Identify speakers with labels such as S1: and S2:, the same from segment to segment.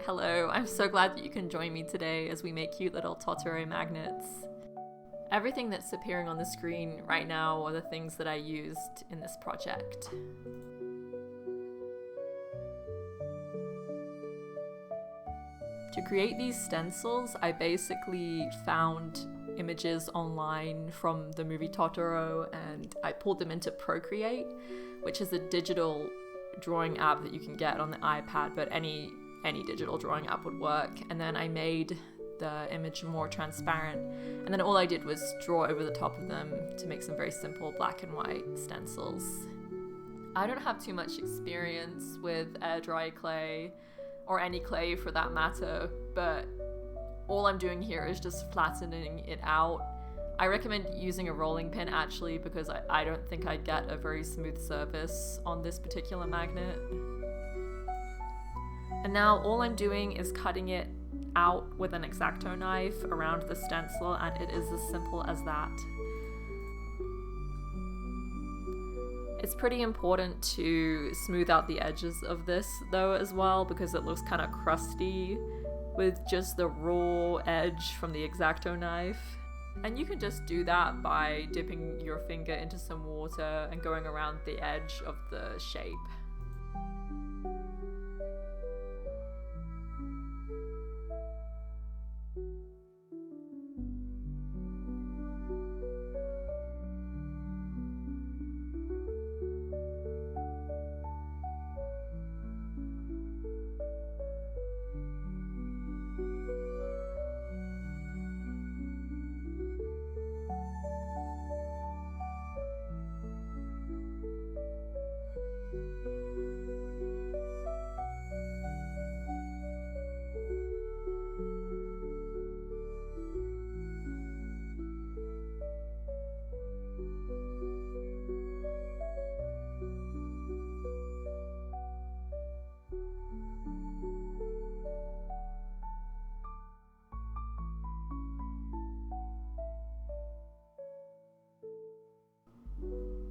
S1: Hello, I'm so glad that you can join me today as we make cute little Totoro magnets. Everything that's appearing on the screen right now are the things that I used in this project. To create these stencils, I basically found images online from the movie Totoro and I pulled them into Procreate, which is a digital drawing app that you can get on the iPad, but any digital drawing app would work. And then I made the image more transparent, and then all I did was draw over the top of them to make some very simple black and white stencils. I don't have too much experience with air dry clay, or any clay for that matter, but all I'm doing here is just flattening it out. I recommend using a rolling pin actually, because I don't think I'd get a very smooth surface on this particular magnet. And now all I'm doing is cutting it out with an X-Acto knife around the stencil, and it is as simple as that. It's pretty important to smooth out the edges of this though as well, because it looks kind of crusty with just the raw edge from the X-Acto knife. And you can just do that by dipping your finger into some water and going around the edge of the shape.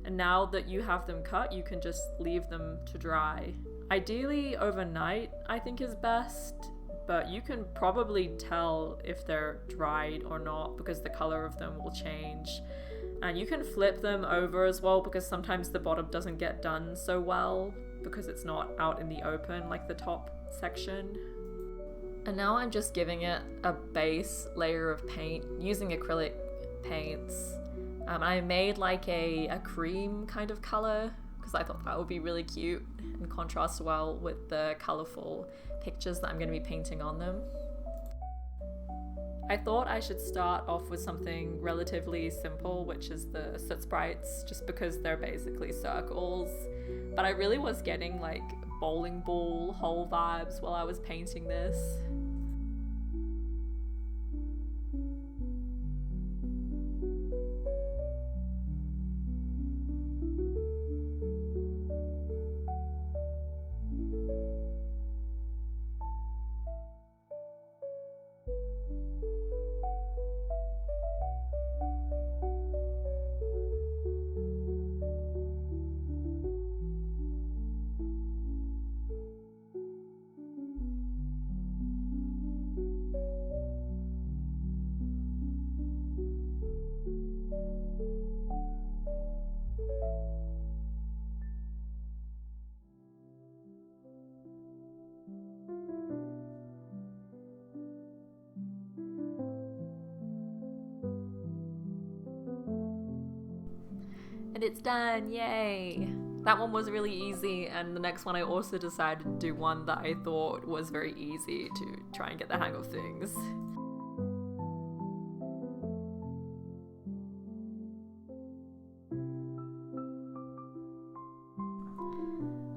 S1: And now that you have them cut, you can just leave them to dry. Ideally overnight, I think is best, but you can probably tell if they're dried or not because the color of them will change. And you can flip them over as well, because sometimes the bottom doesn't get done so well because it's not out in the open like the top section. And now I'm just giving it a base layer of paint using acrylic paints. I made like a cream kind of color because I thought that would be really cute and contrast well with the colorful pictures that I'm going to be painting on them. I thought I should start off with something relatively simple, which is the soot sprites, just because they're basically circles. But I really was getting like bowling ball hole vibes while I was painting this. And it's done, yay! That one was really easy, and the next one I also decided to do one that I thought was very easy to try and get the hang of things.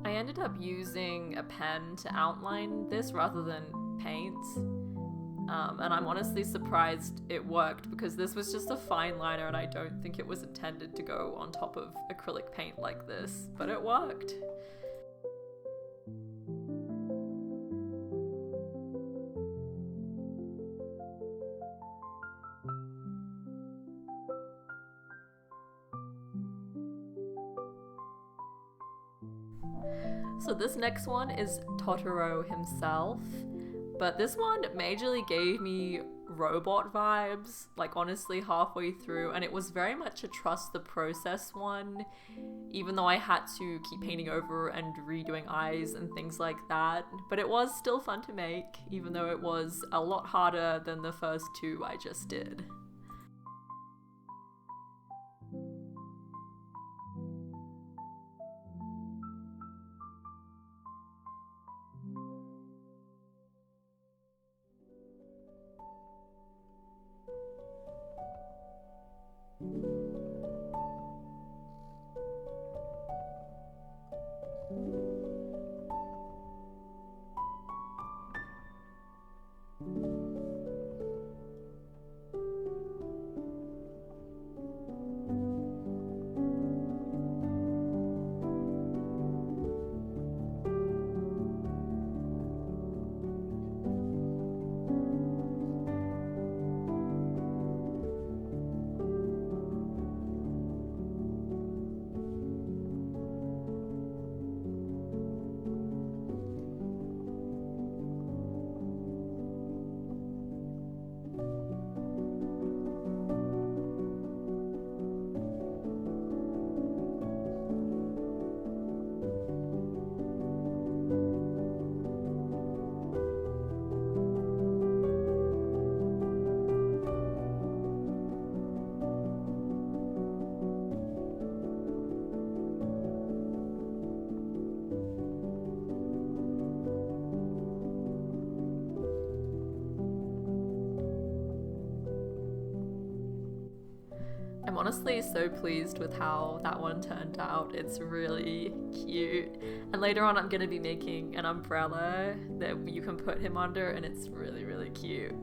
S1: I ended up using a pen to outline this rather than paint. And I'm honestly surprised it worked, because this was just a fine liner and I don't think it was intended to go on top of acrylic paint like this, but it worked. So this next one is Totoro himself. But this one majorly gave me robot vibes, like honestly halfway through, and it was very much a trust the process one, even though I had to keep painting over and redoing eyes and things like that. But it was still fun to make, even though it was a lot harder than the first two I just did. I'm honestly so pleased with how that one turned out. It's really cute. And later on I'm going to be making an umbrella that you can put him under, and it's really, really cute.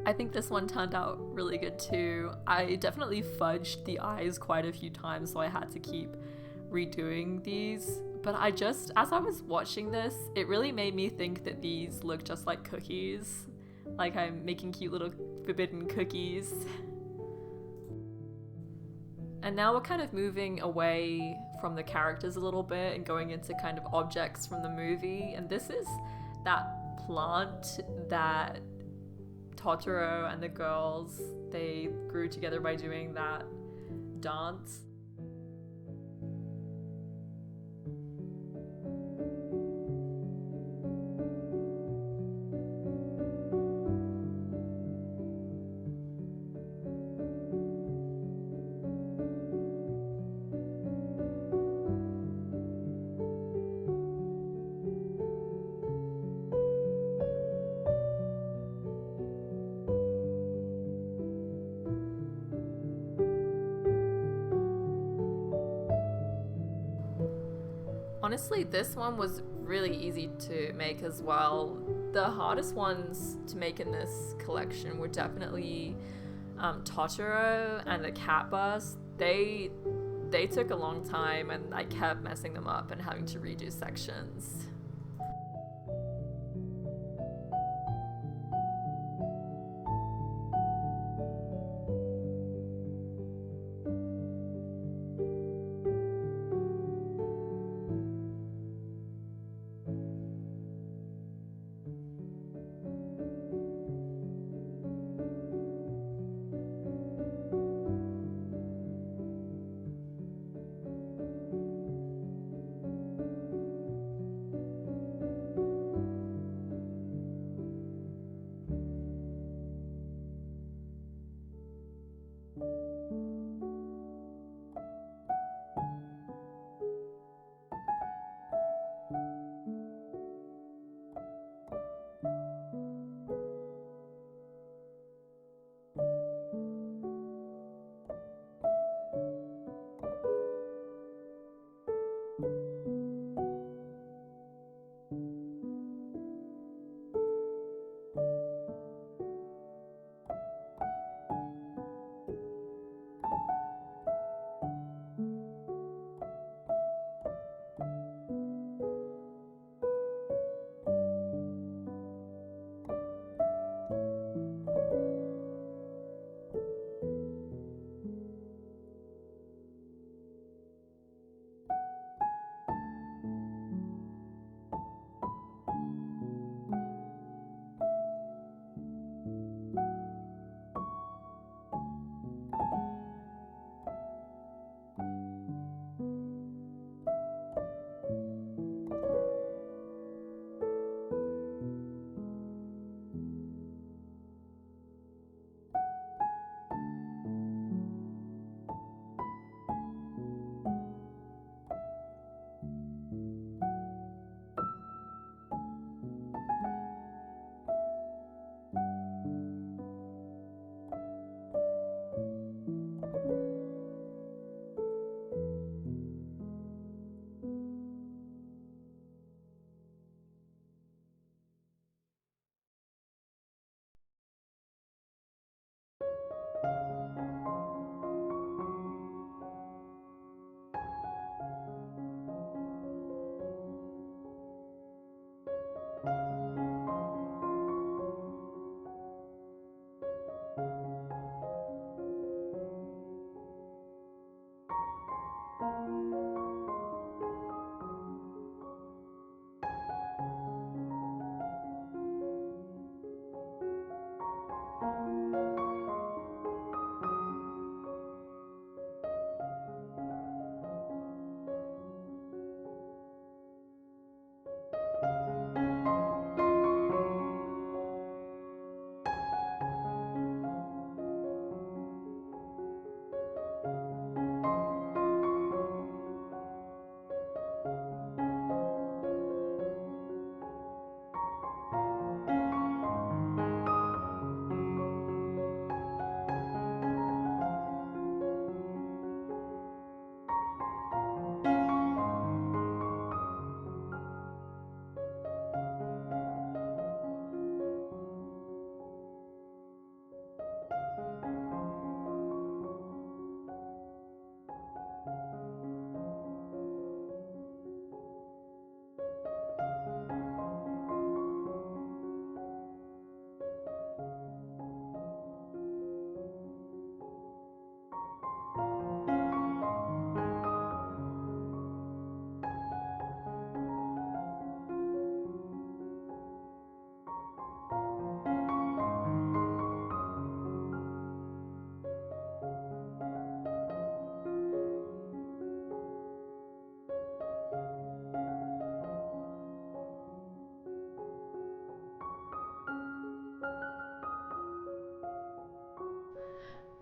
S1: I think this one turned out really good too. I definitely fudged the eyes quite a few times, so I had to keep redoing these. But as I was watching this, it really made me think that these look just like cookies. like I'm making cute little forbidden cookies. And now we're kind of moving away from the characters a little bit and going into kind of objects from the movie. And this is that plant that Totoro and the girls, they grew together by doing that dance. Honestly, this one was really easy to make as well. The hardest ones to make in this collection were definitely Totoro and the cat bus. They took a long time, and I kept messing them up and having to redo sections.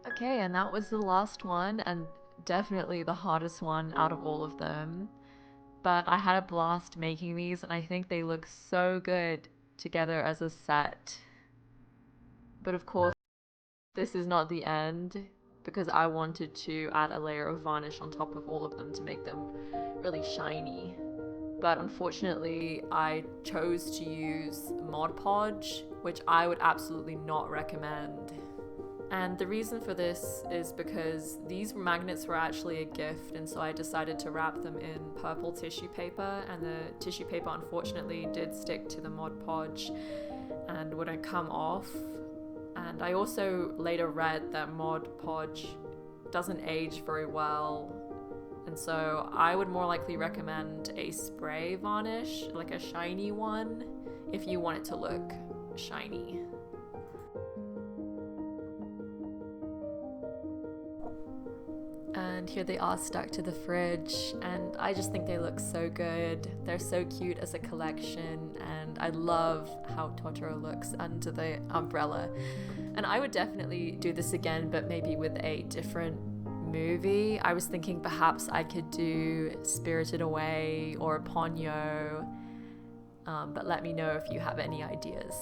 S1: Okay, and that was the last one, and definitely the hardest one out of all of them. But I had a blast making these, and I think they look so good together as a set. But of course, this is not the end, because I wanted to add a layer of varnish on top of all of them to make them really shiny. But unfortunately, I chose to use Mod Podge, which I would absolutely not recommend. And the reason for this is because these magnets were actually a gift, and so I decided to wrap them in purple tissue paper, and the tissue paper unfortunately did stick to the Mod Podge and wouldn't come off. And I also later read that Mod Podge doesn't age very well, and so I would more likely recommend a spray varnish, like a shiny one, if you want it to look shiny. And here they are stuck to the fridge, and I just think they look so good. They're so cute as a collection, and I love how Totoro looks under the umbrella. And I would definitely do this again, but maybe with a different movie. I was thinking perhaps I could do Spirited Away or Ponyo, but let me know if you have any ideas.